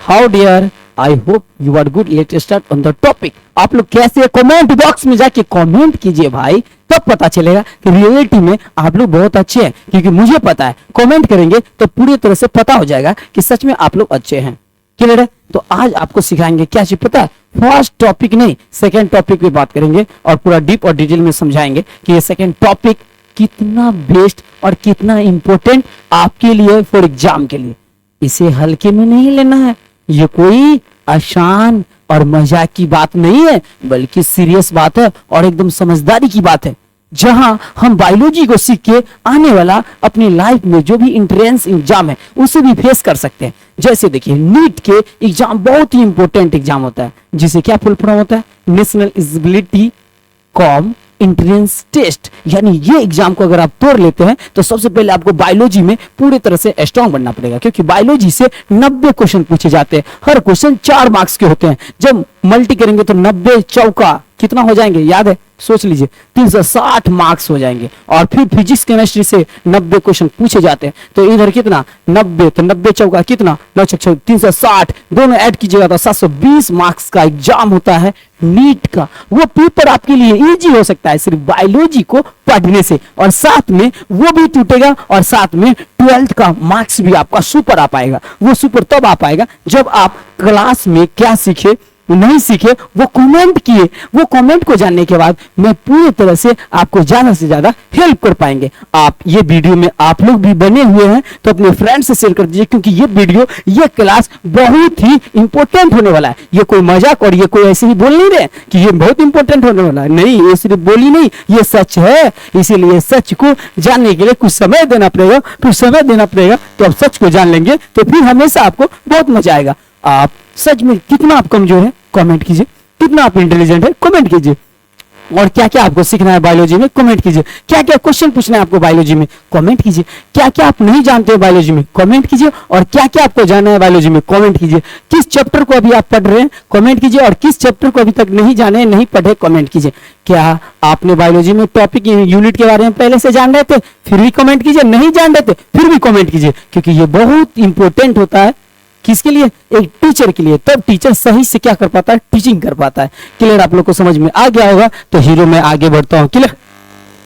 How dear, I hope you are good. Let start on the topic. आप लोग कैसे, comment box में जाके कमेंट कीजिए भाई, तब पता चलेगा कि रियलिटी में आप लोग बहुत अच्छे हैं, क्योंकि मुझे पता है कमेंट करेंगे तो पूरी तरह से पता हो जाएगा कि सच में आप लोग अच्छे हैं। क्लियर है? तो आज आपको सिखाएंगे क्या चीज पता है, फर्स्ट टॉपिक नहीं सेकंड टॉपिक पे बात करेंगे और पूरा डीप और डिटेल में समझाएंगे कि ये सेकंड टॉपिक कितना बेस्ट और कितना इंपॉर्टेंट आपके लिए फॉर एग्जाम के लिए। इसे हल्के में नहीं लेना है, ये कोई आसान और मजाक की बात नहीं है, बल्कि सीरियस बात है और एकदम समझदारी की बात है, जहां हम बायोलॉजी को सीख के आने वाला अपनी लाइफ में जो भी एंट्रेंस एग्जाम है उसे भी फेस कर सकते हैं। जैसे देखिए, नीट के एग्जाम बहुत ही इंपॉर्टेंट एग्जाम होता है, जिसे क्या फुल फॉर्म होता है, national eligibility cum entrance test. यानी ये एग्जाम को अगर आप तोड़ लेते हैं तो सबसे पहले आपको बायोलॉजी में पूरी तरह से स्ट्रांग बनना पड़ेगा, क्योंकि बायोलॉजी से 90 क्वेश्चन पूछे जाते हैं। हर क्वेश्चन 4 मार्क्स के होते हैं। जब मल्टी करेंगे तो 90 चौका कितना हो जाएंगे, याद है? सोच लीजिए, 360 मार्क्स हो जाएंगे। और फिर फिजिक्स केमिस्ट्री से 90 क्वेश्चन पूछे जाते हैं, तो इधर कितना 90, तो 90 चौका कितना 9 6 360, दोनों ऐड कीजिएगा तो 720 मार्क्स का एग्जाम होता है नीट का। वो पेपर आपके लिए इजी हो सकता है सिर्फ बायोलॉजी को पढ़ने से, और साथ में वो भी टूटेगा, और साथ में 12th का मार्क्स भी आपका सुपर आ पाएगा। वो सुपर तब आ पाएगा जब आप क्लास में क्या सीखे नहीं सीखे वो कमेंट किए। वो कमेंट को जानने के बाद मैं पूरी तरह से आपको ज्यादा से ज्यादा हेल्प कर पाएंगे। आप ये वीडियो में आप लोग भी बने हुए हैं तो अपने फ्रेंड से शेयर कर दीजिए, क्योंकि ये वीडियो ये क्लास बहुत ही इंपॉर्टेंट होने वाला है। ये कोई मजाक और ये कोई ऐसे ही बोल नहीं रहे कि ये बहुत इंपॉर्टेंट होने वाला है, नहीं, ये सिर्फ बोली नहीं, ये सच है। इसीलिए सच को जानने के लिए कुछ समय देना पड़ेगा, कुछ समय देना पड़ेगा, तो आप सच को जान लेंगे तो फिर हमेशा आपको बहुत मजा आएगा। आप सच में कितना आप कमजोर है कमेंट कीजिए, कितना आप इंटेलिजेंट है कमेंट कीजिए, और क्या क्या आपको सीखना है बायोलॉजी में कमेंट कीजिए, क्या क्या क्वेश्चन पूछना है आपको बायोलॉजी में कमेंट कीजिए, क्या क्या आप नहीं जानते हो बायोलॉजी में कमेंट कीजिए, और क्या क्या आपको जानना है बायोलॉजी में कमेंट कीजिए। किस चैप्टर को अभी आप पढ़ रहे हैं कमेंट कीजिए, और किस चैप्टर को अभी तक नहीं जाने नहीं पढ़े कमेंट कीजिए। क्या आपने बायोलॉजी में टॉपिक यूनिट के बारे में पहले से जान रहे थे फिर भी कमेंट कीजिए, नहीं जान रहे थे फिर भी कमेंट कीजिए, क्योंकि ये बहुत इंपॉर्टेंट होता है। किसके लिए? एक टीचर के लिए। तब टीचर सही से क्या कर पाता है, टीचिंग कर पाता है। क्लियर? आप लोग को समझ में आ गया होगा, तो हीरो में आगे बढ़ता हूं। क्लियर?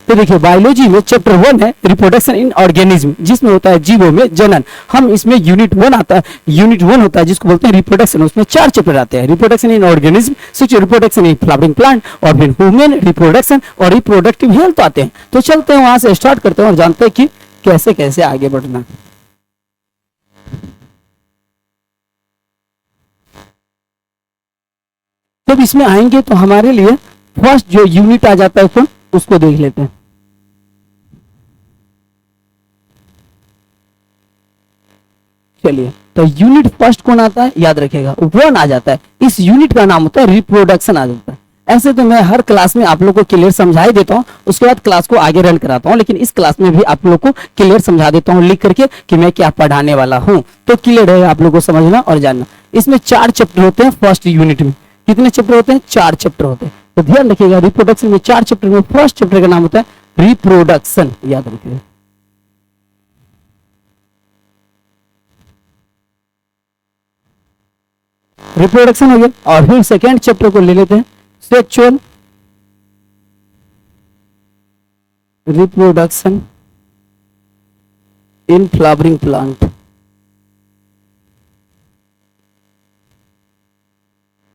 तो देखिए, बायोलॉजी में चैप्टर 1 है रिप्रोडक्शन इन ऑर्गेनिज्म, जिसमें होता है जीवों में जनन। हम इसमें यूनिट 1 आता है, यूनिट 1 होता है जिसको बोलते हैं रिप्रोडक्शन। उसमें 4 चैप्टर आते हैं, reproduction in organism, sexual reproduction in flowering plant, और फिर ह्यूमन रिप्रोडक्शन और रिप्रोडक्टिव हेल्थ आते हैं। तो चलते हैं वहां से स्टार्ट करते हैं और जानते हैं कि कैसे कैसे आगे बढ़ना। जब इसमें आएंगे तो हमारे लिए फर्स्ट जो यूनिट आ जाता है उसको देख लेते हैं। चलिए, तो यूनिट फर्स्ट कौन आता है, याद रखिएगा 1 आ जाता है। इस यूनिट का नाम होता है रिप्रोडक्शन आ जाता है। ऐसे तो मैं हर क्लास में आप लोग को क्लियर समझा ही देता हूँ, उसके बाद क्लास को आगे रन कराता हूँ, लेकिन इस क्लास में भी आप लोग को क्लियर समझा देता हूँ लिख करके कि मैं क्या पढ़ाने वाला हूँ। तो क्लियर है आप लोग को समझना और जानना। इसमें 4 चैप्टर होते हैं फर्स्ट यूनिट में। कितने चैप्टर होते हैं? 4 चैप्टर होते हैं। तो ध्यान रखिएगा, रिप्रोडक्शन में 4 चैप्टर में फर्स्ट चैप्टर का नाम होता है रिप्रोडक्शन, याद रखिएगा। रिप्रोडक्शन हो गया, और फिर सेकेंड चैप्टर को ले लेते हैं sexual reproduction in flowering plant.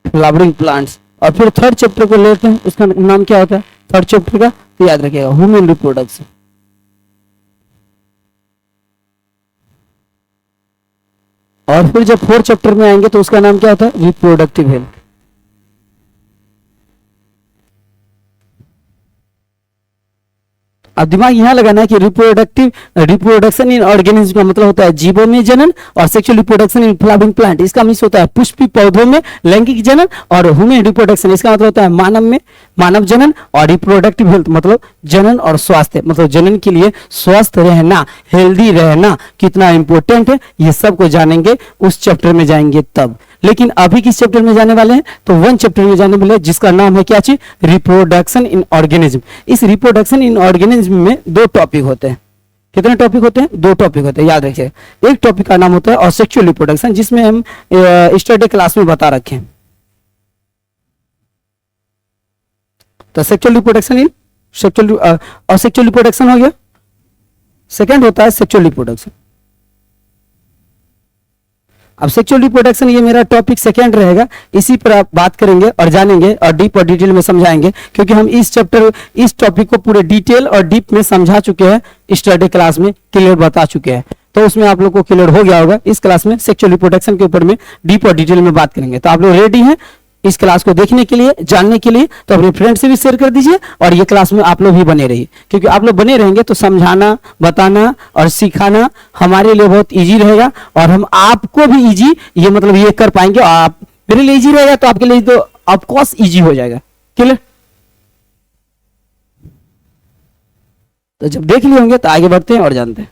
Flowering plants. और फिर थर्ड चैप्टर को लेते हैं, उसका नाम क्या होता है थर्ड चैप्टर का, तो याद रखिएगा ह्यूमन रिप्रोडक्शन। और फिर जब 4th चैप्टर में आएंगे तो उसका नाम क्या होता है, रिप्रोडक्टिव हेल्थ। अब दिमाग यहां लगाना है कि रिप्रोडक्शन इन ऑर्गेनिज्म का मतलब होता है जीवों में जनन, और sexual reproduction in flowering plant इसका मतलब होता है पुष्पी पौधों में लैंगिक जनन, और ह्यूमन रिप्रोडक्शन इसका मतलब होता है मानव में मानव जनन, और रिप्रोडक्टिव हेल्थ मतलब जनन और स्वास्थ्य, मतलब जनन के लिए स्वस्थ रहना, हेल्दी रहना कितना इंपॉर्टेंट है, ये सब को जानेंगे उस चैप्टर में जाएंगे तब। लेकिन अभी किस चैप्टर में जाने वाले हैं, तो 1 चैप्टर में जाने वाले जिसका नाम है क्या चीज, रिप्रोडक्शन इन ऑर्गेनिज्म। इस रिप्रोडक्शन इन ऑर्गेनिज्म में 2 टॉपिक होते हैं। कितने टॉपिक होते हैं? 2 टॉपिक होते हैं, याद रखिए। एक टॉपिक का नाम होता है सेक्सुअल रिप्रोडक्शन, जिसमें हम स्टडी क्लास में बता रखे हैं। तो sexual reproduction in sexual reproduction हो गया। सेकंड होता है सेक्सुअल रिप्रोडक्शन। अब सेक्सुअल रिप्रोडक्शन ये मेरा टॉपिक सेकंड रहेगा, इसी पर आप बात करेंगे और जानेंगे और डीप और डिटेल में समझाएंगे, क्योंकि हम इस टॉपिक को पूरे डिटेल और डीप में समझा चुके हैं, स्टडी क्लास में क्लियर बता चुके हैं। तो उसमें आप लोग को क्लियर हो गया होगा। इस क्लास में सेक्सुअल रिप्रोडक्शन के ऊपर में डीप और डिटेल में बात करेंगे। तो आप लोग रेडी हैं इस क्लास को देखने के लिए, जानने के लिए? तो अपने फ्रेंड से भी शेयर कर दीजिए और ये क्लास में आप लोग भी बने रहिए, क्योंकि आप लोग बने रहेंगे तो समझाना, बताना और सिखाना हमारे लिए बहुत इजी रहेगा, और हम आपको भी इजी ये मतलब ये कर पाएंगे। आप मेरे लिए इजी रहेगा तो आपके लिए तो ऑफकोर्स इजी हो जाएगा। क्लियर? तो जब देख लिए होंगे तो आगे बढ़ते हैं और जानते हैं।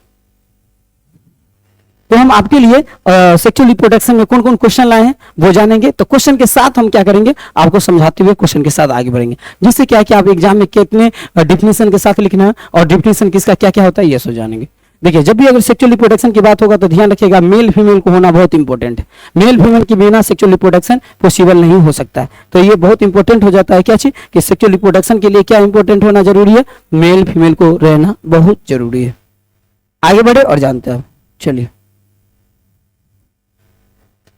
तो हम आपके लिए सेक्सुअल रिप्रोडक्शन में कौन कौन क्वेश्चन लाए हैं वो जानेंगे। तो क्वेश्चन के साथ हम क्या करेंगे, आपको समझाते हुए क्वेश्चन के साथ आगे बढ़ेंगे, जिससे क्या है कि आप एग्जाम में कितने डिफिनेशन के साथ लिखना है और डिफिनेशन किसका क्या क्या होता है ये सब जानेंगे। देखिए, जब भी अगर सेक्सुअल रिप्रोडक्शन की बात होगा तो ध्यान रखिएगा, मेल फीमेल को होना बहुत इंपॉर्टेंट है। मेल फीमेल के बिना सेक्सुअल रिप्रोडक्शन पॉसिबल नहीं हो सकता है। तो ये बहुत इंपॉर्टेंट हो जाता है क्या चीज कि सेक्सुअल रिप्रोडक्शन के लिए क्या इंपॉर्टेंट होना जरूरी है, मेल फीमेल को रहना बहुत जरूरी है। आगे बढ़े और जानते हैं। चलिए,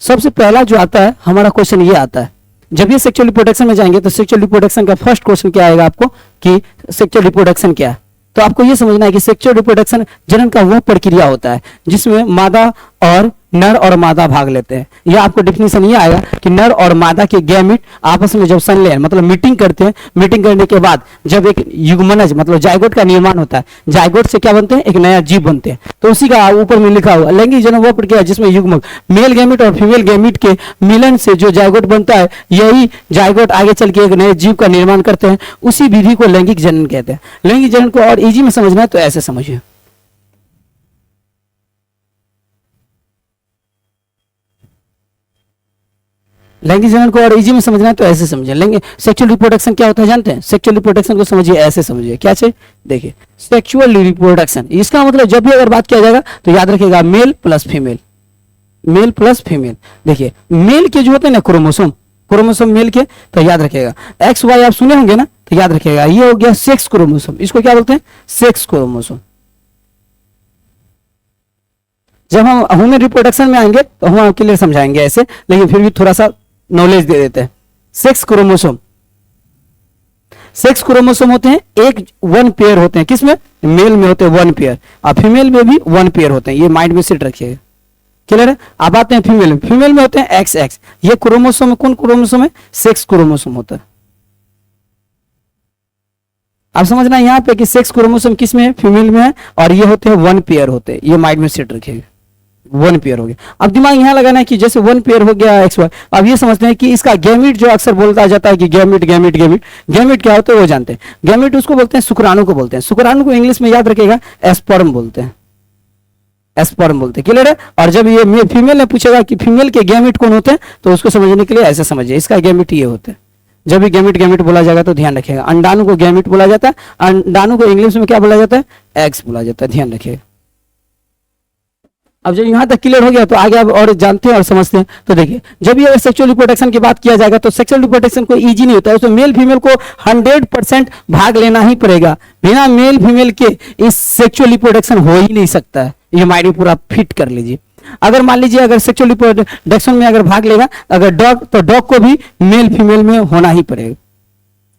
सबसे पहला जो आता है हमारा क्वेश्चन ये आता है, जब ये सेक्सुअल रिप्रोडक्शन में जाएंगे तो सेक्सुअल रिप्रोडक्शन का फर्स्ट क्वेश्चन क्या आएगा आपको कि सेक्सुअल रिप्रोडक्शन क्या है। तो आपको ये समझना है कि सेक्सुअल रिप्रोडक्शन जनन का वह प्रक्रिया होता है जिसमें मादा और नर और मादा भाग लेते हैं। यह आपको डिफिनेशन ये आएगा कि नर और मादा के गैमेट आपस में जब संलयन मतलब मीटिंग करते हैं, मीटिंग करने के बाद जब एक युग्मनज मतलब जायगोट का निर्माण होता है, जायगोट से क्या बनते हैं, एक नया जीव बनते हैं। तो उसी का ऊपर में लिखा हुआ लैंगिक जनन वह प्रक्रिया जिसमें युग्मक मेल गैमेट और फीमेल गैमेट के मिलन से जो जायगोट बनता है, यही जायगोट आगे चल के एक नए जीव का निर्माण करते हैं। उसी विधि को लैंगिक जनन कहते हैं। लैंगिक जनन को और इजी में समझना है तो ऐसे समझिए। लैंगिक जनन को और इजी में समझना है तो ऐसे समझिए। लैंगिक सेक्सुअल रिप्रोडक्शन क्या होता है जानते हैं? सेक्सुअल रिप्रोडक्शन को समझिए ऐसे समझिए। क्या चाहिए? देखिए, सेक्सुअल रिप्रोडक्शन इसका मतलब जब भी अगर बात किया जाएगा तो याद रखिएगा male plus female, male plus female. देखिए, मेल के जो होते हैं ना क्रोमोसोम, क्रोमोसोम मेल के, तो याद रखिएगा एक्स वाई आप सुने होंगे ना, तो याद रखिएगा ये हो गया सेक्स क्रोमोसोम। इसको क्या बोलते हैं? Sex chromosome. जब हम ह्यूमन रिप्रोडक्शन में आएंगे तो हम क्लियर समझाएंगे ऐसे, लेकिन फिर भी थोड़ा सा नॉलेज दे देते हैं। सेक्स क्रोमोसोम, सेक्स क्रोमोसोम होते हैं एक 1 पेयर होते हैं। किसमें? मेल में होते हैं 1 पेयर और फीमेल में भी 1 पेयर होते हैं। ये माइंड में सेट रखिएगा। क्लियर है? अब आते हैं फीमेल में। फीमेल में होते हैं XX। ये क्रोमोसोम कौन क्रोमोसोम है? सेक्स क्रोमोसोम होता है। आप समझना यहाँ पे कि सेक्स क्रोमोसोम किस में है? फीमेल में है, और ये होते हैं 1 पेयर होते हैं। ये माइंड में सेट रखिएगा, 1 पेयर हो गया। अब दिमाग यहाँ लगाना है कि जैसे 1 पेयर हो गया XY, अब ये समझते हैं कि इसका गैमिट जो अक्सर बोलता जाता है कि गैमिट गैमिट गैमिट, गैमिट क्या होता है वो जानते हैं। गैमिट उसको बोलते हैं शुक्राणु को बोलते हैं। शुक्राणु को इंग्लिश में याद रखिएगा एस्पर्म बोलते हैं, एस्पर्म बोलते हैं। क्लियर है? और जब ये फीमेल ने पूछेगा कि फीमेल के गैमिट कौन होते हैं तो उसको समझने के लिए ऐसे समझिए, इसका गैमिट ये होते हैं। जब भी गैमिट गैमिट बोला जाएगा तो ध्यान रखिएगा, अंडाणु को गैमिट बोला जाता है, अंडाणु को इंग्लिश में क्या बोला जाता है? एग्स बोला जाता है। ध्यान रखिएगा। अब जब यहां तक क्लियर हो गया तो आगे अब और जानते हैं और समझते हैं। तो देखिए, जब ये सेक्सुअल रिप्रोडक्शन की बात किया जाएगा तो सेक्सुअल रिप्रोडक्शन कोई इजी नहीं होता है। उसमें मेल फीमेल को 100% भाग लेना ही पड़ेगा। बिना मेल फीमेल के इस सेक्सुअल रिप्रोडक्शन हो ही नहीं सकता है। ये माइंड पूरा फिट कर लीजिए। अगर मान लीजिए अगर सेक्सुअल रिप्रोडक्शन में अगर भाग लेगा अगर डॉग, तो डॉग को भी मेल फीमेल में होना ही पड़ेगा।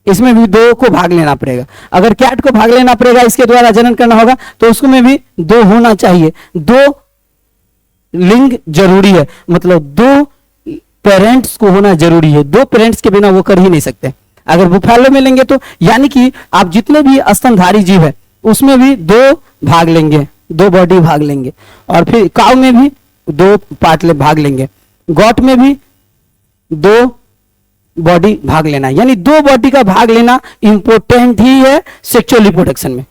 इसमें भी 2 को भाग लेना पड़ेगा। अगर कैट को भाग लेना पड़ेगा, इसके द्वारा जनन करना होगा, तो उसमें भी 2 होना चाहिए। 2 लिंग जरूरी है, मतलब 2 पेरेंट्स को होना जरूरी है। 2 पेरेंट्स के बिना वो कर ही नहीं सकते। अगर बुफैलो में लेंगे तो यानी कि आप जितने भी स्तनधारी जीव है उसमें भी 2 भाग लेंगे, 2 बॉडी भाग लेंगे। और फिर काऊ में भी 2 पार्ट भाग लेंगे। गॉट में भी 2 बॉडी भाग लेना, यानी 2 बॉडी का भाग लेना इंपॉर्टेंट ही है सेक्सुअल रिप्रोडक्शन में।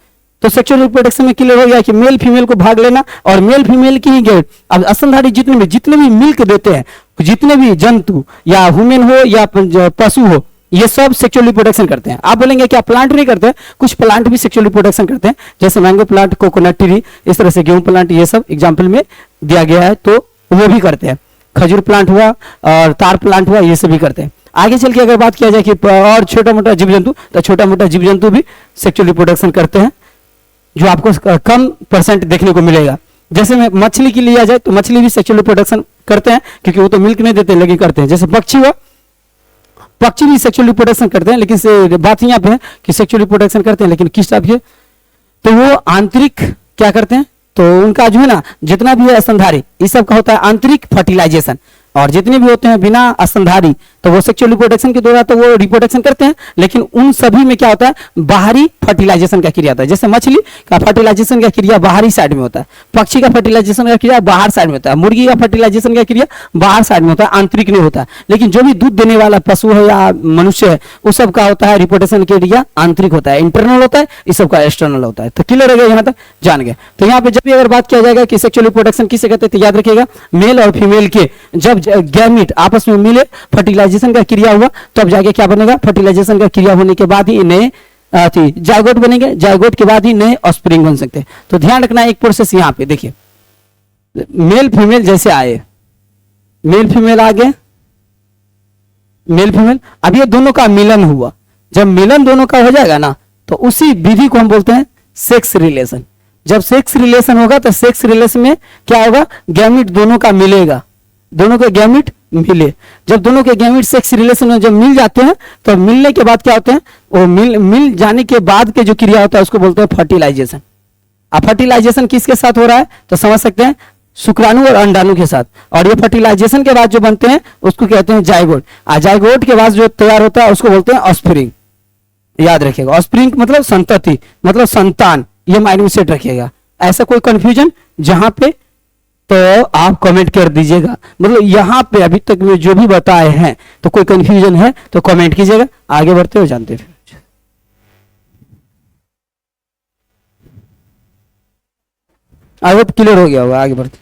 तो सेक्सुअल रिप्रोडक्शन में क्लियर हो गया कि मेल फीमेल को भाग लेना और मेल फीमेल की ही गैमेट। अब स्तनधारी जितने भी मिल्क देते हैं, जितने भी जंतु या ह्यूमन हो या पशु हो, ये सब सेक्सुअल रिप्रोडक्शन करते हैं। आप बोलेंगे क्या प्लांट नहीं करते? कुछ प्लांट भी सेक्सुअल रिप्रोडक्शन करते हैं, जैसे मैंगो प्लांट, कोकोनट ट्री, इस तरह से गेहूं प्लांट, ये सब एग्जाम्पल में दिया गया है, तो वो भी करते हैं। खजूर प्लांट हुआ और तार प्लांट हुआ, ये सब भी करते हैं। आगे चल के अगर बात किया जाए कि और छोटा मोटा जीव जंतु, तो छोटा मोटा जीव जंतु भी सेक्सुअल रिप्रोडक्शन करते हैं, जो आपको कम परसेंट देखने को मिलेगा। जैसे में मछली की लिया जाए तो मछली भी सेक्सुअल रिप्रोडक्शन करते हैं, क्योंकि वो तो मिल्क नहीं देते लेकिन करते हैं। जैसे पक्षी हुआ, पक्षी भी सेक्सुअल रिप्रोडक्शन करते हैं, लेकिन से बात यहाँ पे है कि सेक्सुअल रिप्रोडक्शन करते हैं लेकिन किस टाइप के, तो वो आंतरिक क्या करते हैं, तो उनका जो है ना जितना भी है स्तनधारी, इस सब का होता है आंतरिक फर्टिलाइजेशन, और जितने भी होते हैं बिना स्तनधारी तो वो सेक्सुअल रिप्रोडक्शन के द्वारा तो वो रिप्रोडक्शन करते हैं, लेकिन उन सभी में क्या होता है, बाहरी फर्टिलाइजेशन का क्रिया होता है। जैसे मछली का फर्टिलाइजेशन का क्रिया बाहरी साइड में होता है, पक्षी का फर्टिलाइजेशन का क्रिया बाहर साइड में होता है, मुर्गी का फर्टिलाइजेशन का क्रिया बाहर साइड में होता है, आंतरिक नहीं होता है। लेकिन जो भी दूध देने वाला पशु है या मनुष्य है, उस सब का होता है रिप्रोडक्शन के क्रिया आंतरिक होता है, इंटरनल होता है, इस सब का एक्सटर्नल होता है। तो क्लियर हो गया, यहाँ तक जान गए। तो यहाँ पे जब भी अगर बात किया जाएगा कि सेक्सुअल रिप्रोडक्शन किसे कहते हैं, तो याद रखिएगा मेल और फीमेल के जब गैमीट आपस में मिले, फर्टिलाइजेशन का क्रिया हुआ, तब जाके क्या बनेगा, फर्टिलाइजेशन का क्रिया होने के बाद ही नए जायगोट बनेंगे, जायगोट के बाद ही नए ऑफस्प्रिंग बन सकते हैं। तो ध्यान रखना एक प्रोसेस यहाँ पे देखिए, मेल फीमेल जैसे आए, मेल फीमेल आ गए, मेल फीमेल, अब ये दोनों का मिलन हुआ। जब मिलन दोनों का हो जाएगा ना, तो उसी विधि को हम बोलते हैं सेक्स रिलेशन। जब सेक्स रिलेशन होगा तो सेक्स रिलेशन में क्या होगा, गैमीट दोनों का मिलेगा, दोनों के गैमीट मिले। जब दोनों के गैमीट सेक्स रिलेशन में जब मिल जाते हैं, तो मिलने के बाद क्या होते हैं, वो मिल जाने के बाद के जो क्रिया होता है उसको बोलते हैं फर्टिलाइजेशन। अब फर्टिलाइजेशन किसके साथ हो रहा है, तो समझ सकते हैं शुक्राणु और अंडाणु के साथ। और ये फर्टिलाइजेशन के बाद जो बनते हैं उसको कहते हैं जायगोट। जायगोट के बाद जो तैयार होता है उसको बोलते हैं ऑफस्प्रिंग। याद रखिएगा, ऑफस्प्रिंग मतलब संतति, मतलब संतान, ये माइंड में सेट रखिएगा। ऐसा कोई कंफ्यूजन जहां पे, तो आप कमेंट कर दीजिएगा। मतलब यहां पे अभी तक में जो भी बताए हैं तो कोई कंफ्यूजन है तो कमेंट कीजिएगा। आगे बढ़ते हो जानते हैं। आई होप क्लियर हो गया होगा। आगे बढ़ते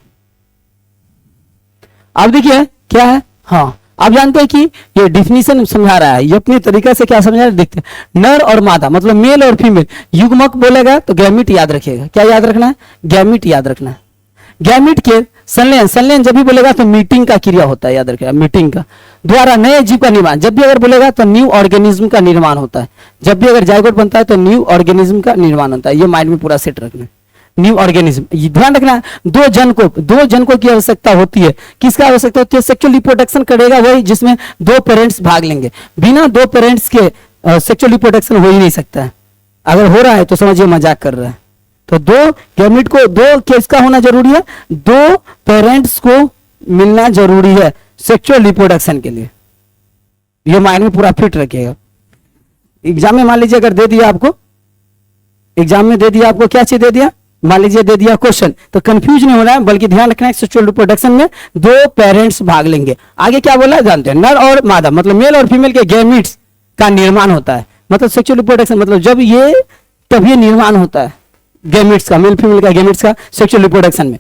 अब देखिए क्या है, हाँ आप जानते हैं कि ये डिफिनीशन समझा रहा है, ये अपने तरीके से क्या समझा रहा है देखते हैं। नर और मादा मतलब मेल और फीमेल, युग्मक बोलेगा तो गैमीट याद रखिएगा। क्या याद रखना है, गैमीट याद रखना है। गैमीट के संलयन, संलयन जब भी बोलेगा तो मीटिंग का क्रिया होता है, याद रखिएगा मीटिंग का द्वारा नए जीव का निर्माण। जब भी अगर बोलेगा तो न्यू ऑर्गेनिज्म का निर्माण होता है। जब भी अगर जायगोट बनता है तो न्यू ऑर्गेनिज्म का निर्माण होता है। ये माइंड में पूरा सेट रखना है, न्यू ऑर्गेनिज्म। ध्यान रखना, दो जनकों की आवश्यकता होती है। किसका आवश्यकता होती है, सेक्सुअल रिप्रोडक्शन करेगा वही जिसमें दो पेरेंट्स भाग लेंगे। बिना दो पेरेंट्स के सेक्सुअल रिप्रोडक्शन हो ही नहीं सकता है। अगर हो रहा है तो समझिए मजाक कर रहा है। तो दो गैमीट को, दो किसका होना जरूरी है, दो पेरेंट्स को मिलना जरूरी है सेक्सुअल रिप्रोडक्शन के लिए। ये माइंड में पूरा फिट रखिएगा। एग्जाम में मान लीजिए अगर दे दिया आपको, एग्जाम में दे दिया आपको, क्या चीज दे दिया, मान लीजिए दे दिया क्वेश्चन, तो कंफ्यूज नहीं होना है, बल्कि ध्यान रखना है सेक्सुअल रिप्रोडक्शन में दो पेरेंट्स भाग लेंगे। आगे क्या बोला जानते हैं, नर और मादा मतलब मेल और फीमेल के गैमीट्स का निर्माण होता है। मतलब सेक्सुअल रिप्रोडक्शन मतलब जब ये, तब ये निर्माण होता है गैमीट्स का, मेल फीमेल का गैमीट्स का सेक्सुअल रिप्रोडक्शन में।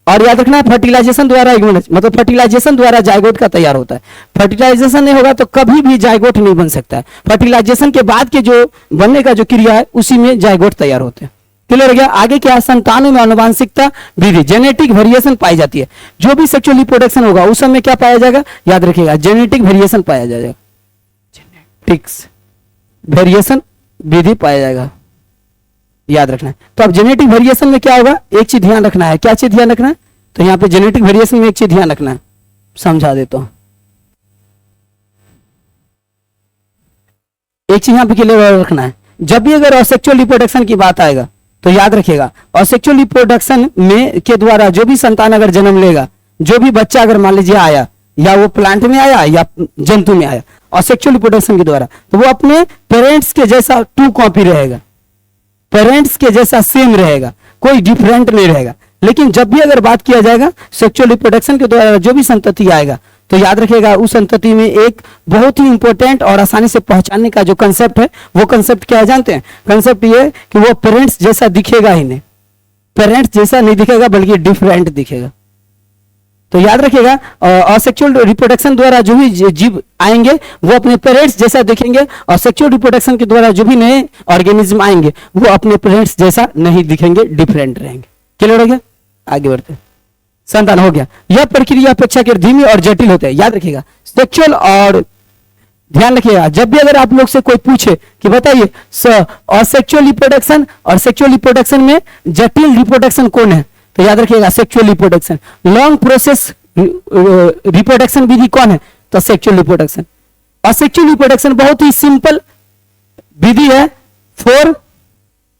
और याद रखना है फर्टिलाइजेशन द्वारा, मतलब फर्टिलाइजेशन द्वारा जायगोट का तैयार होता है। फर्टिलाइजेशन नहीं होगा तो कभी भी जायगोट नहीं बन सकता है। फर्टिलाइजेशन के बाद के जो बनने का जो क्रिया है उसी में जायगोट तैयार होते हैं। क्लियर हो गया। आगे क्या, संतानों में आनुवांशिकता विधि, जेनेटिक वेरिएशन पाई जाती है। जो भी सेक्सुअल रिप्रोडक्शन होगा उस समय क्या पाया जाएगा, याद रखिएगा जेनेटिक वेरिएशन पाया जाएगा, जेनेटिक्स वेरिएशन विधि पाया जाएगा, याद रखना है। तो अब जेनेटिक वेरिएशन में क्या होगा, एक चीज ध्यान रखना है। क्या चीज ध्यान रखना है, तो यहाँ पे जेनेटिक वेरिएशन में एक चीज ध्यान रखना है, समझा देता हूं। एक चीज यहाँ पे क्लियर रखना है, जब भी अगर असेक्सुअल रिप्रोडक्शन की बात आएगा तो याद रखिएगा असेक्सुअल रिप्रोडक्शन में के द्वारा जो भी संतान अगर जन्म लेगा, जो भी बच्चा अगर मान लीजिए आया, या वो प्लांट में आया या जंतु में आया, असेक्सुअल रिप्रोडक्शन के द्वारा, तो वो अपने पेरेंट्स के जैसा टू कॉपी रहेगा, पेरेंट्स के जैसा सेम रहेगा, कोई डिफरेंट नहीं रहेगा। लेकिन जब भी अगर बात किया जाएगा सेक्सुअल रिप्रोडक्शन के द्वारा जो भी संतति आएगा, तो याद रखिएगा उस संतति में एक बहुत ही इंपॉर्टेंट और आसानी से पहचानने का जो कंसेप्ट है, वो कंसेप्ट क्या है जानते हैं, कंसेप्ट ये कि वो पेरेंट्स जैसा दिखेगा ही नहीं, पेरेंट्स जैसा नहीं दिखेगा बल्कि डिफरेंट दिखेगा। तो याद रखिएगा असेक्सुअल रिप्रोडक्शन द्वारा जो भी जीव आएंगे वो अपने पेरेंट्स जैसा दिखेंगे, और सेक्सुअल रिप्रोडक्शन के द्वारा जो भी नए ऑर्गेनिज्म आएंगे वो अपने पेरेंट्स जैसा नहीं दिखेंगे, डिफरेंट रहेंगे। क्लियर हो गया? आगे बढ़ते हैं। संतान हो गया। यह प्रक्रिया अपेक्षाकृत धीमी और जटिल होते हैं। याद रखिएगा सेक्सुअल और ध्यान रखिएगा, जब भी अगर आप लोग से कोई पूछे कि बताइए असेक्सुअल रिप्रोडक्शन और सेक्सुअल रिप्रोडक्शन में जटिल रिप्रोडक्शन कौन है, तो याद रखिएगा sexual reproduction. Long process reproduction विधि कौन है, तो सेक्सुअल रिप्रोडक्शन। और सेक्सुअल रिप्रोडक्शन बहुत ही सिंपल विधि है फॉर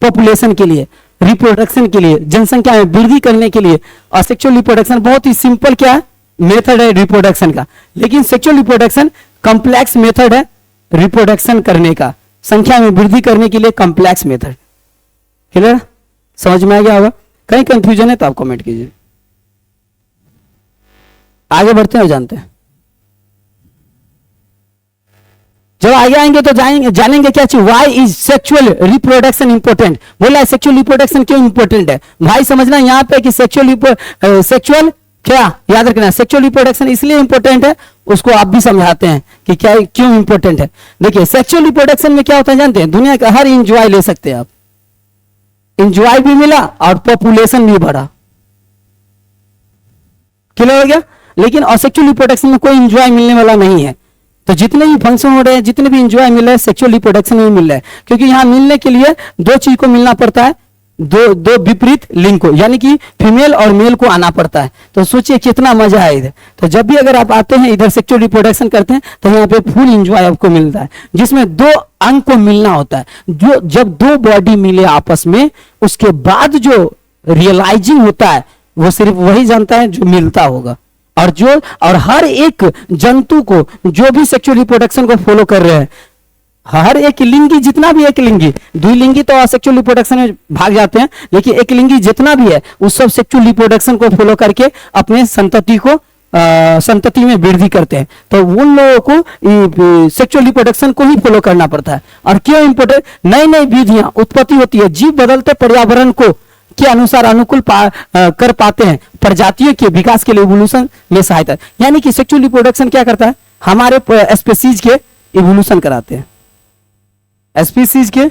पॉपुलेशन के लिए, रिप्रोडक्शन के लिए, जनसंख्या में वृद्धि करने के लिए। और सेक्सुअल रिप्रोडक्शन बहुत ही सिंपल क्या है, मेथड है रिप्रोडक्शन का। लेकिन सेक्सुअल रिप्रोडक्शन कॉम्प्लेक्स मेथड है रिप्रोडक्शन करने का, संख्या में वृद्धि करने के लिए कॉम्प्लेक्स मेथड। क्लियर? समझ में आ गया होगा? कहीं कंफ्यूजन है तो आप कमेंट कीजिए। आगे बढ़ते हैं, जानते हैं। जब आगे आएंगे तो जानेंगे क्या चीज, why is sexual reproduction important. बोला है सेक्सुअल रिप्रोडक्शन क्यों इंपॉर्टेंट है भाई, समझना यहां पे कि सेक्सुअल क्या, याद रखना सेक्सुअल रिप्रोडक्शन इसलिए इंपॉर्टेंट है, उसको आप भी समझाते हैं कि क्या क्यों इंपॉर्टेंट है। देखिए सेक्सुअल रिप्रोडक्शन में क्या होता है जानते हैं, दुनिया का हर इंजॉय ले सकते हैं आप, इंजॉय भी मिला और पॉपुलेशन भी बढ़ा। क्लियर हो गया? लेकिन असेक्सुअल रिप्रोडक्शन में कोई इंजॉय मिलने वाला नहीं है। तो जितने भी फंक्शन हो रहे हैं, जितने भी इंजॉय मिल रहे हैं, सेक्सुअल रिप्रोडक्शन में मिल रहा है, क्योंकि यहां मिलने के लिए दो चीज को मिलना पड़ता है, दो विपरीत लिंग को, यानी कि फीमेल और मेल को आना पड़ता है। तो सोचिए कितना मजा है इधर। तो जब भी अगर आप आते हैं इधर सेक्सुअल रिप्रोडक्शन करते हैं तो यहाँ पे फुल इंजॉय आपको मिलता है, जिसमें दो अंग को मिलना होता है। जो जब दो बॉडी मिले आपस में, उसके बाद जो रियलाइजिंग होता है वो सिर्फ वही जानता है जो मिलता होगा। और हर एक जंतु को, जो भी सेक्सुअल रिप्रोडक्शन को फॉलो कर रहे हैं, हर एक लिंगी, जितना भी एक लिंगी, द्विलिंगी तो सेक्सुअल रिप्रोडक्शन में भाग जाते हैं, लेकिन एक लिंगी जितना भी है उस सब सेक्सुअल रिप्रोडक्शन को फॉलो करके अपने संतति में वृद्धि करते हैं। तो उन लोगों को सेक्सुअल रिप्रोडक्शन को ही फॉलो करना पड़ता है। और क्यों इंपॉर्टेंट, नई नई विधियां उत्पत्ति होती है, जीव बदलते पर्यावरण को के अनुसार अनुकूल कर पाते हैं, प्रजातियों के विकास के लिए इवोल्यूशन में सहायता। यानी कि सेक्सुअल रिप्रोडक्शन क्या करता है, हमारे स्पीसीज के इवोल्यूशन कराते हैं, स्पीसीज के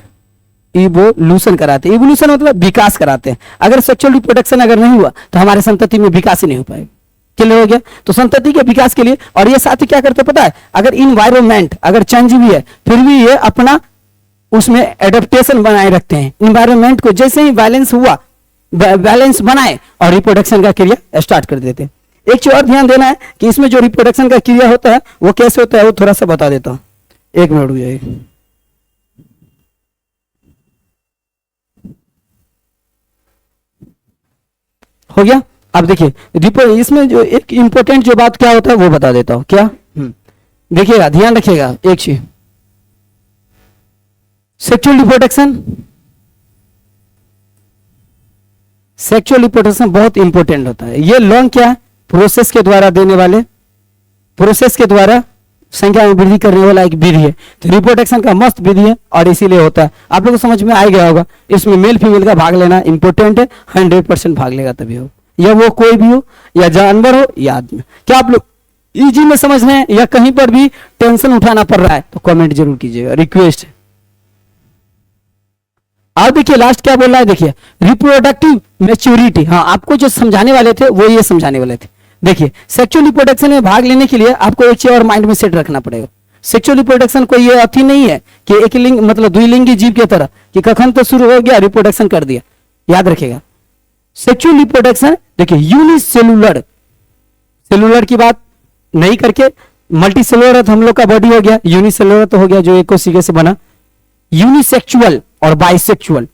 इवोल्यूशन कराते हैं। इवोल्यूशन मतलब विकास कराते हैं। अगर सेक्सुअल रिप्रोडक्शन अगर नहीं हुआ तो हमारे संतति में विकास ही नहीं हो पाएगा। क्लियर हो गया? तो संतति के विकास के लिए, और ये साथ ही क्या करते पता है, अगर इन्वायरमेंट अगर चेंज भी है फिर भी ये अपना उसमें एडेप्टेशन बनाए रखते हैं। इन्वायरमेंट को जैसे ही बैलेंस हुआ, बैलेंस बनाए और रिप्रोडक्शन का क्रिया स्टार्ट कर देते हैं। एक चीज और ध्यान देना है कि इसमें जो रिप्रोडक्शन का क्रिया होता है वो कैसे होता है, वो थोड़ा सा बता देता हूं। एक मिनट रुक जाइए। हो गया? अब देखिए इसमें जो एक इंपॉर्टेंट जो बात क्या होता है वो बता देता हूं। क्या? देखिएगा, ध्यान रखिएगा एक चीज, सेक्सुअल रिप्रोडक्शन बहुत इंपॉर्टेंट होता है। ये लॉन्ग क्या है, प्रोसेस के द्वारा देने वाले, प्रोसेस के द्वारा संख्या में वृद्धि करने वाला एक विधि है। तो रिप्रोडक्शन का मस्त विधि है और इसीलिए होता है। आप लोगों को समझ में आ गया होगा। इसमें मेल फीमेल का भाग लेना इंपॉर्टेंट है, 100% भाग लेगा तभी हो, या वो कोई भी हो, या जानवर हो या आदमी। क्या आप लोग इजी में समझ रहे हैं या कहीं पर भी टेंशन उठाना पड़ रहा है तो कमेंट जरूर कीजिएगा, रिक्वेस्ट है। अब देखिए लास्ट क्या बोल रहा है, देखिए रिप्रोडक्टिव मैच्योरिटी। हाँ, आपको जो समझाने वाले थे वो ये समझाने वाले थे। देखिए सेक्सुअल रिप्रोडक्शन में भाग लेने के लिए आपको एक चीज और माइंड में सेट रखना पड़ेगा। सेक्सुअल रिप्रोडक्शन कोई ये अथी नहीं है कि एक लिंग मतलब द्विलिंगी जीव की तरह कि कखन तो शुरू हो गया रिप्रोडक्शन कर दिया। याद रखिएगा सेक्सुअल रिप्रोडक्शन देखिए यूनिसेलुलर, सेलुलर की बात नहीं करके मल्टी सेलुलर तो हम लोग का बॉडी हो गया, यूनिसेलुलर तो हो गया जो एक कोशिका से बना। यूनिसेक्सुअल और बाइसेक्सुअल,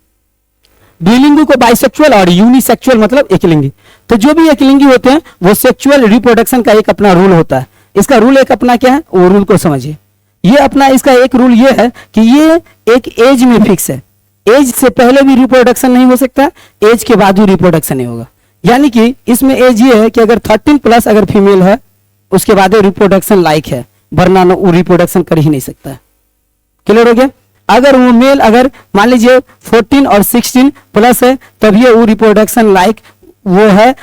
द्विलिंगी को बाइसेक्सुअल और यूनिसेक्सुअल मतलब एकलिंगी। तो जो भी एकलिंगी होते हैं वो सेक्सुअल रिप्रोडक्शन का एक अपना रूल होता है। इसका रूल एक अपना क्या है, वो रूल को समझिए। ये अपना इसका एक रूल ये है कि ये एक एज में फिक्स है। एज से पहले भी रिप्रोडक्शन नहीं हो सकता, एज के बाद भी रिप्रोडक्शन नहीं होगा। यानी कि इसमें एज ये है कि अगर 13+ अगर फीमेल है उसके बाद रिप्रोडक्शन लाइक है, वरना वो रिप्रोडक्शन कर ही नहीं सकता है। क्लियर हो गया? अगर वो मेल अगर मान लीजिए 14 और 16+ है तब ये वो रिप्रोडक्शन लाइक वो है,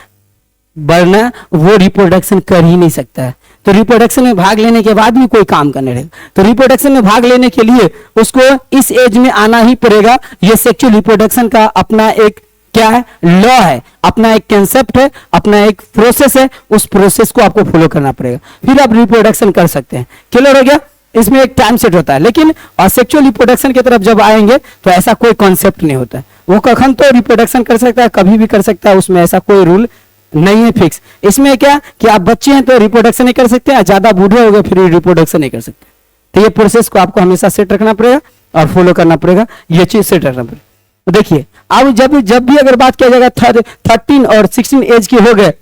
वरना वो रिप्रोडक्शन कर ही नहीं सकता है। तो रिप्रोडक्शन में भाग लेने के बाद भी कोई काम करने रहेगा, तो रिप्रोडक्शन में भाग लेने के लिए उसको इस एज में आना ही पड़ेगा। ये सेक्सुअल रिप्रोडक्शन का अपना एक क्या है, लॉ है, अपना एक कंसेप्ट है, अपना एक प्रोसेस है, उस प्रोसेस को आपको फॉलो करना पड़ेगा, फिर आप रिप्रोडक्शन कर सकते हैं। क्लियर हो गया? इसमें एक टाइम सेट होता है, लेकिन सेक्सुअल रिप्रोडक्शन की तरफ जब आएंगे तो ऐसा कोई कॉन्सेप्ट नहीं होता है। वो कखन तो रिप्रोडक्शन कर सकता है, कभी भी कर सकता है, उसमें ऐसा कोई रूल नहीं है फिक्स। इसमें क्या कि आप बच्चे हैं तो रिप्रोडक्शन नहीं कर सकते, ज्यादा बूढ़े हो गए फिर रिप्रोडक्शन नहीं कर सकते। तो ये प्रोसेस को आपको हमेशा सेट रखना पड़ेगा और फॉलो करना पड़ेगा, ये चीज सेट रखना पड़ेगा। तो देखिए अब जब भी अगर बात किया जाएगा 13 और 16 एज के हो गए,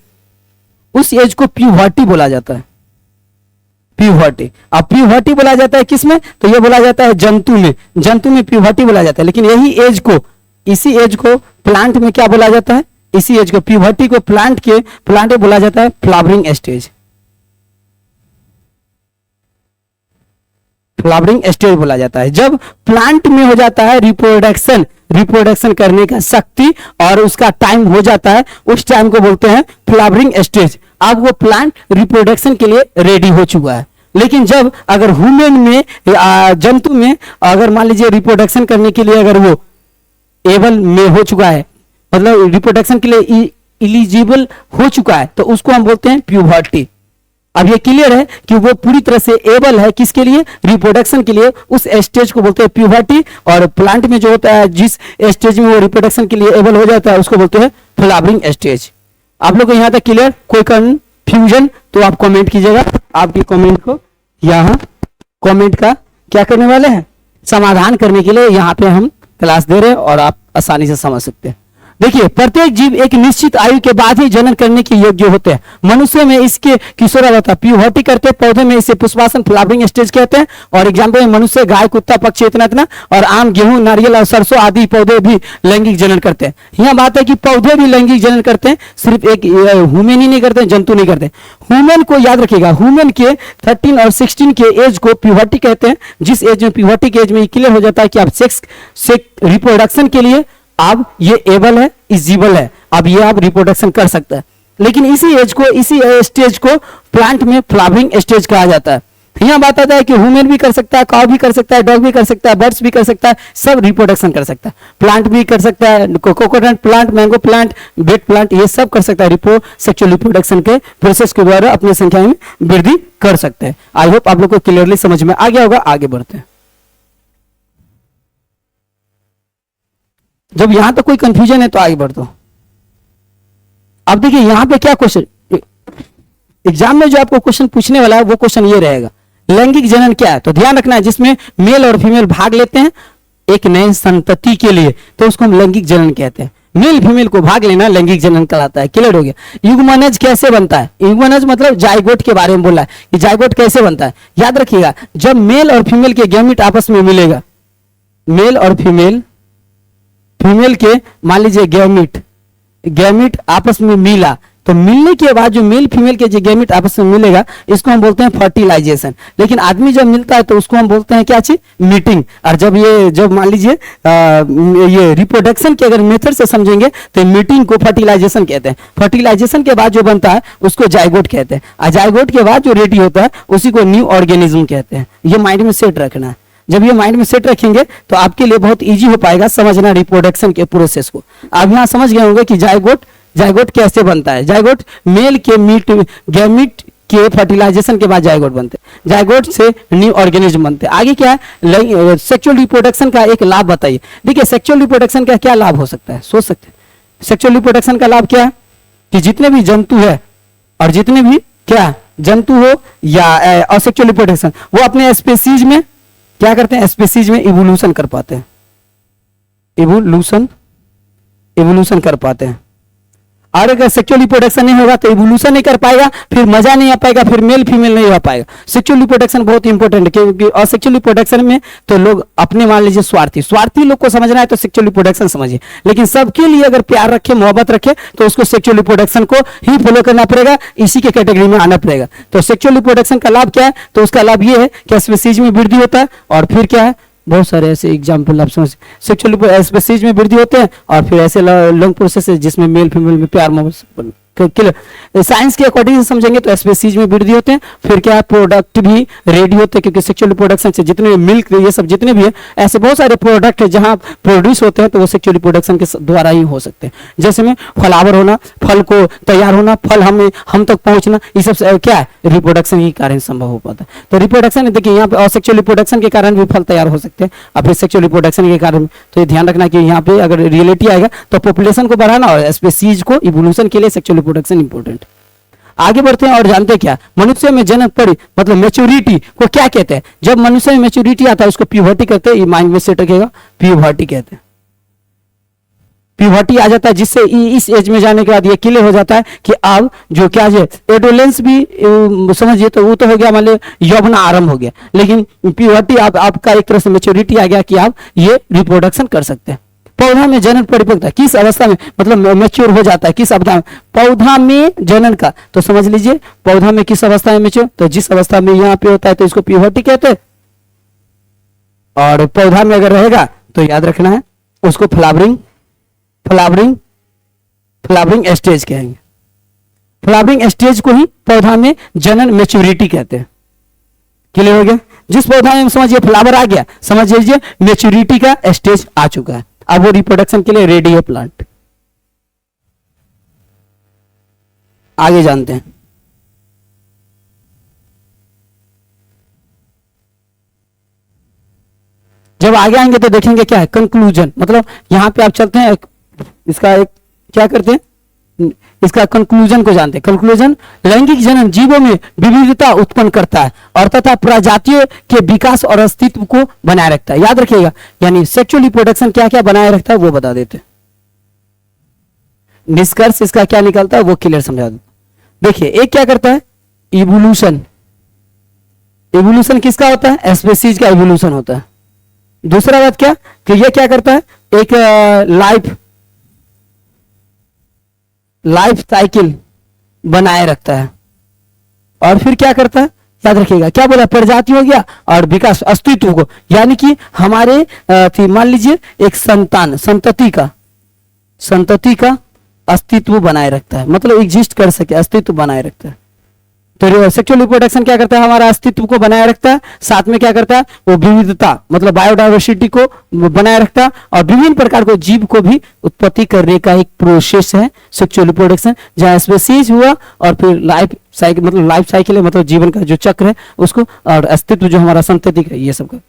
उस एज को प्यूबर्टी बोला जाता है। प्यूबर्टी, अब प्यूबर्टी बोला जाता है किसमें? तो ये बोला जाता है जंतु में, जंतु में प्यूबर्टी बोला जाता है। लेकिन यही एज को, इसी एज को प्लांट में क्या बोला जाता है? इसी एज को, प्यूबर्टी को प्लांट में बोला जाता है फ्लावरिंग स्टेज। फ्लावरिंग स्टेज बोला जाता है। जब प्लांट में हो जाता है रिप्रोडक्शन करने का शक्ति और उसका टाइम हो जाता है, उस टाइम को बोलते हैं फ्लावरिंग स्टेज। अब वो प्लांट रिप्रोडक्शन के लिए रेडी हो चुका है। लेकिन जब अगर ह्यूमन में, जंतु में अगर मान लीजिए रिप्रोडक्शन करने के लिए अगर वो एबल में हो चुका है, मतलब रिप्रोडक्शन के लिए इलिजिबल हो चुका है, तो उसको हम बोलते हैं प्यूबर्टी। अब ये क्लियर है कि वो पूरी तरह से एबल है किसके लिए? रिप्रोडक्शन के लिए। उस स्टेज को बोलते हैं प्यूबर्टी। और प्लांट में जो होता है, जिस स्टेज में वो रिप्रोडक्शन के लिए एबल हो जाता है, उसको बोलते हैं फ्लावरिंग स्टेज। आप लोग को यहां तक क्लियर? कोई कंफ्यूजन तो आप कमेंट कीजिएगा। आपकी कमेंट को यहाँ कमेंट का क्या करने वाले हैं? समाधान करने के लिए यहाँ पे हम क्लास दे रहे हैं और आप आसानी से समझ सकते हैं। देखिए, प्रत्येक जीव एक निश्चित आयु के बाद ही जनन करने के योग्य होते हैं। मनुष्य में इसके किशोरावस्था प्यूबर्टी करते, पौधे में इसे पुष्पासन फ्लावरिंग स्टेज कहते हैं। और एग्जाम्पल में मनुष्य, गाय, कुत्ता, पक्षी इतना और आम, गेहूं, नारियल और सरसों आदि पौधे भी लैंगिक जनन करते हैं। यह बात है कि पौधे भी लैंगिक जनन करते हैं, सिर्फ एक ह्यूमन ही नहीं करते, जंतु नहीं करते। ह्यूमन को याद रखिएगा, ह्यूमन के 13 और 16 के एज को प्यूबर्टी कहते हैं। जिस एज में प्यूबर्टी के एज में क्लियर हो जाता है कि आप सेक्स रिप्रोडक्शन के लिए अब ये एबल है, इजिबल है, अब ये आप रिप्रोडक्शन कर सकता है। लेकिन इसी एज को, इसी स्टेज को प्लांट में फ्लावरिंग स्टेज कहा जाता है। यहां बात आता है कि ह्यूमन भी कर सकता है, काउ भी कर सकता है, डॉग भी कर सकता है, बर्ड्स भी कर सकता है, सब रिप्रोडक्शन कर सकता है। प्लांट भी कर सकता है, कोकोनट प्लांट, मैंगो प्लांट, बेट प्लांट, ये सब कर सकता है। सेक्सुअल रिप्रोडक्शन के प्रोसेस के द्वारा अपनी संख्या में वृद्धि कर सकते हैं। आई होप आप लोग को क्लियरली समझ में आ गया होगा। आगे बढ़ते हैं। जब यहां तक कोई कंफ्यूजन है तो आगे बढ़ दो। अब देखिए यहां पे क्या क्वेश्चन, एग्जाम में जो आपको क्वेश्चन पूछने वाला है वो क्वेश्चन ये रहेगा, लैंगिक जनन क्या है? तो ध्यान रखना है, जिसमें मेल और फीमेल भाग लेते हैं एक नए संतति के लिए, तो उसको हम लैंगिक जनन कहते हैं। मेल फीमेल को भाग लेना लैंगिक जनन कहलाता है। क्लियर हो गया? युग्मनज कैसे बनता है? युग्मनज मतलब जाइगोट के बारे में बोला है कि जाइगोट कैसे बनता है। याद रखिएगा, जब मेल और फीमेल के गैमेट आपस में मिलेगा, मेल और फीमेल के मान लीजिए गैमेट आपस में मिला, तो मिलने के बाद जो मेल फीमेल के जो गैमेट आपस में मिलेगा, इसको हम बोलते हैं फर्टिलाइजेशन। लेकिन आदमी जब मिलता है तो उसको हम बोलते हैं क्या चीज? मीटिंग। और जब मान लीजिए ये रिप्रोडक्शन के अगर मेथड से समझेंगे तो मीटिंग को फर्टिलाइजेशन कहते हैं। फर्टिलाइजेशन के बाद जो बनता है उसको जाइगोट कहते हैं, और जाइगोट के बाद जो रेडी होता है उसी को न्यू ऑर्गेनिज्म कहते हैं। ये माइंड में सेट रखना है। जब ये माइंड में सेट रखेंगे तो आपके लिए बहुत इजी हो पाएगा समझना रिप्रोडक्शन के प्रोसेस को। आप यहाँ समझ गए होंगे कि जाइगोट कैसे बनता है। जाइगोट मेल के गैमेट के फर्टिलाइजेशन के बाद जाइगोट बनते हैं, जाइगोट से न्यू ऑर्गेनिज्म बनते हैं। आगे क्या है? सेक्सुअल रिप्रोडक्शन का एक लाभ बताइए। देखिए, सेक्सुअल रिप्रोडक्शन का क्या लाभ हो सकता है, सोच सकते हैं। सेक्सुअल रिप्रोडक्शन का लाभ क्या है कि जितने भी जंतु है और जितने भी क्या जंतु हो या असेक्सुअल रिप्रोडक्शन, वो अपने स्पेसीज में क्या करते हैं? स्पेसीज में इवोल्यूशन कर पाते हैं, इवोल्यूशन कर पाते हैं। और अगर सेक्सुअल रिप्रोडक्शन नहीं होगा तो इवोल्यूशन नहीं कर पाएगा, फिर मजा नहीं आ पाएगा, फिर मेल फीमेल नहीं हो पाएगा। सेक्सुअल रिप्रोडक्शन बहुत इंपॉर्टेंट है, क्योंकि असेक्सुअल रिप्रोडक्शन में तो लोग अपने मान लीजिए स्वार्थी लोग को समझना है तो सेक्सुअल रिप्रोडक्शन समझिए। लेकिन सबके लिए अगर प्यार रखे, मोहब्बत रखे, तो उसको सेक्सुअल रिप्रोडक्शन को ही फॉलो करना पड़ेगा, इसी के कैटेगरी में आना पड़ेगा। तो सेक्सुअल रिप्रोडक्शन का लाभ क्या है? तो उसका लाभ ये है कि स्पीसीज में वृद्धि होता है, और फिर क्या है, बहुत सारे ऐसे एग्जाम्पल आप समझ, सेक्सुअल स्पीसीज में वृद्धि होते हैं, और फिर ऐसे लॉन्ग प्रोसेस है जिसमें मेल फीमेल में प्यार मोहब्बत क्लियर। साइंस के अकॉर्डिंग से समझेंगे तो स्पीसीज में वृद्धि होते हैं, फिर क्या प्रोडक्ट भी रेडी होते हैं, क्योंकि सेक्सुअल रिप्रोडक्शन से जितने भी मिल्क ये सब जितने भी है ऐसे बहुत सारे प्रोडक्ट है जहां प्रोड्यूस होते हैं तो वो सेक्सुअल रिप्रोडक्शन के द्वारा ही हो सकते हैं। जैसे में फ्लावर होना, फल को तैयार होना, फल हम तक पहुंचना, ये सब क्या है रिप्रोडक्शन के कारण संभव हो पाता है। तो रिप्रोडक्शन देखिए यहाँ पे सेक्सुअल रिप्रोडक्शन के कारण भी फल तैयार हो सकते हैं और फिर सेक्सुअल रिप्रोडक्शन के कारण। तो ये ध्यान रखना कि यहाँ पे अगर रियलिटी आएगा तो पॉपुलेशन को बढ़ाना और स्पीसीज को इवोल्यूशन के लिए सेक्सुअल रिप्रोडक्शन इंपॉर्टेंट। आगे बढ़ते हैं और जानते हैं क्या मनुष्य में जन्म पर मतलब मैच्योरिटी को क्या कहते हैं। जब मनुष्य में मैच्योरिटी आता है उसको प्यूबर्टी कहते हैं, ये माइंड में सेट रखेगा, प्यूबर्टी कहते हैं। प्यूबर्टी आ जाता है जिससे इस एज में जाने के बाद ये क्लियर हो जाता है कि अब जो क्या है एडोलेंस भी समझिए तो वो तो हो गया मान लो यौवन आरंभ हो गया, लेकिन प्यूबर्टी आपका एक तरह से मैच्योरिटी आ गया कि आप ये रिप्रोडक्शन कर सकते हैं। पौधा में जनन परिपक्वता किस अवस्था में मतलब मैच्योर हो जाता है, किस अवस्था में पौधा में जनन का, तो समझ लीजिए पौधा में किस अवस्था में मैच्योर, तो जिस अवस्था में यहाँ पे होता है तो इसको प्यूबर्टी कहते हैं। और पौधा में अगर रहेगा तो याद रखना है उसको फ्लावरिंग स्टेज कहेंगे। फ्लावरिंग स्टेज को ही पौधा में जनन मैच्योरिटी कहते हैं। क्लियर हो गया। जिस पौधा में समझिए फ्लावर आ गया समझ लीजिए मैच्योरिटी का स्टेज आ चुका है, अब वो रिप्रोडक्शन के लिए रेडी है प्लांट। आगे जानते हैं। जब आगे आएंगे तो देखेंगे क्या है कंक्लूजन, मतलब यहां पे आप चलते हैं इसका एक क्या करते हैं इसका कंक्लूजन को जानते हैं। कंक्लूजन लैंगिक जनन जीवों में विविधता उत्पन्न करता है और तथा प्रजातियों के विकास और अस्तित्व को बनाए रखता है। याद रखिएगा यानी सेक्सुअल रिप्रोडक्शन क्या क्या बनाए रखता है वो बता देते हैं। निष्कर्ष इसका क्या निकलता है वो क्लियर समझा दो। देखिए एक क्या करता है इवोल्यूशन, इवोल्यूशन किसका होता है स्पीसीज का इवोल्यूशन होता है। दूसरा बात क्या कि ये क्या करता है एक लाइफ साइकिल बनाए रखता है। और फिर क्या करता है याद रखिएगा क्या बोला प्रजाति हो गया और विकास अस्तित्व को, यानी कि हमारे मान लीजिए एक संतति का अस्तित्व बनाए रखता है, मतलब एग्जिस्ट कर सके अस्तित्व बनाए रखता है। तो सेक्सुअल रिप्रोडक्शन क्या करता है हमारा अस्तित्व को बनाए रखता है, साथ में क्या करता है वो विविधता मतलब बायोडाइवर्सिटी को बनाए रखता है और विभिन्न प्रकार को जीव को भी उत्पत्ति करने का एक प्रोसेस है सेक्सुअल रिप्रोडक्शन, जहां स्पीसीज हुआ और फिर लाइफ साइकिल मतलब लाइफ साइकिल है मतलब जीवन का जो चक्र है उसको और अस्तित्व जो हमारा संतति है ये सब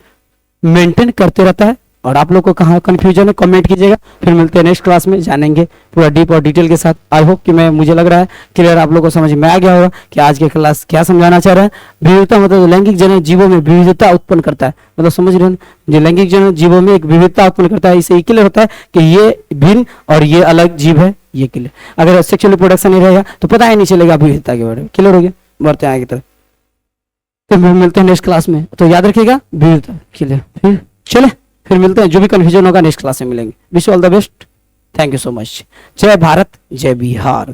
मेंटेन करते रहता है। और आप लोग को कहाँ कंफ्यूजन है कमेंट कीजिएगा, फिर मिलते हैं नेक्स्ट क्लास में जानेंगे पूरा डीप और डिटेल के साथ। आई होप कि मुझे लग रहा है क्लियर आप लोग को समझ में आ गया होगा कि आज के क्लास क्या समझाना चाह रहा है। विविधता मतलब लैंगिक जनन जीवों में विविधता उत्पन्न करता है, मतलब समझ रहे हैं जो लैंगिक जनन जीवों में एक विविधता उत्पन्न करता है, इससे क्लियर होता है कि ये भिन्न और ये अलग जीव है ये क्लियर। अगर सेक्सुअल रिप्रोडक्शन नहीं रहेगा तो पता ही नहीं चलेगा विविधता के बारे में। क्लियर हो गया, बढ़ते हैं आगे तरफ, तो मिलते हैं नेक्स्ट क्लास में। तो याद रखिएगा विविधता क्लियर। फिर चले फिर मिलते हैं, जो भी कंफ्यूजन होगा नेक्स्ट क्लास में मिलेंगे। Wish all the best, thank you so much. जय भारत जय बिहार।